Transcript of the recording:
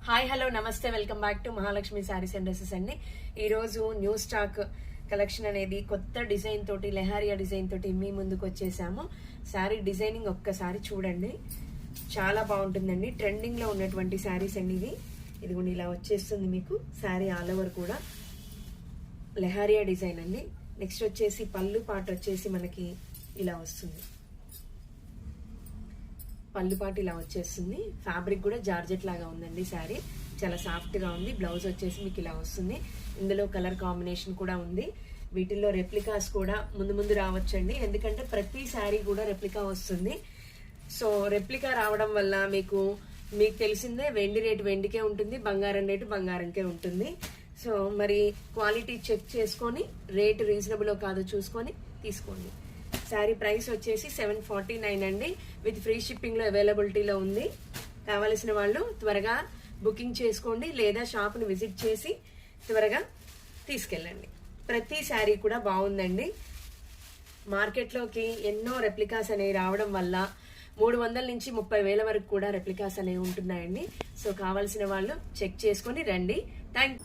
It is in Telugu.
హాయ్ హలో నమస్తే welcome back to Mahalakshmi saris and dresses అండి. ఈరోజు న్యూ స్టాక్ కలెక్షన్ అనేది కొత్త డిజైన్ తోటి లెహారియా డిజైన్ తోటి మీ ముందుకు వచ్చేసాము. శారీ డిజైనింగ్ ఒక్కసారి చూడండి, చాలా బాగుంటుందండి. ట్రెండింగ్ లో ఉన్నటువంటి శారీస్ అండి ఇదిగోండి ఇలా వచ్చేస్తుంది మీకు. శారీ ఆల్ ఓవర్ కూడా లెహారియా డిజైన్ అండి. నెక్స్ట్ వచ్చేసి పళ్ళు పాట వచ్చేసి మనకి ఇలా వస్తుంది. పళ్ళు పాటు ఇలా వచ్చేస్తుంది. ఫ్యాబ్రిక్ కూడా జార్జెట్ లాగా ఉందండి. శారీ చాలా సాఫ్ట్ గా ఉంది. బ్లౌజ్ వచ్చేసి మీకు ఇలా వస్తుంది. ఇందులో కలర్ కాంబినేషన్ కూడా ఉంది. వీటిల్లో రెప్లికాస్ కూడా ముందు రావచ్చండి, ఎందుకంటే ప్రతి శారీ కూడా రెప్లికా వస్తుంది. సో రెప్లికా రావడం వల్ల మీకు తెలిసిందే, వెండి రేటు వెండికే ఉంటుంది, బంగారం రేటు బంగారంకే ఉంటుంది. సో మరి క్వాలిటీ చెక్ చేసుకొని రేటు రీజనబుల్ కాదో చూసుకొని తీసుకోండి. శారీ ప్రైస్ వచ్చేసి 749 అండి. విత్ ఫ్రీ షిప్పింగ్ లో అవైలబిలిటీలో ఉంది. కావలసిన వాళ్ళు త్వరగా బుకింగ్ చేసుకోండి, లేదా షాప్ని విజిట్ చేసి త్వరగా తీసుకెళ్ళండి. ప్రతి శారీ కూడా బాగుందండి. మార్కెట్లోకి ఎన్నో రెప్లికాస్ అనేవి రావడం వల్ల 300 నుంచి 30,000 వరకు కూడా రెప్లికాస్ అనేవి ఉంటున్నాయండి. సో కావాల్సిన వాళ్ళు చెక్ చేసుకొని రండి. థ్యాంక్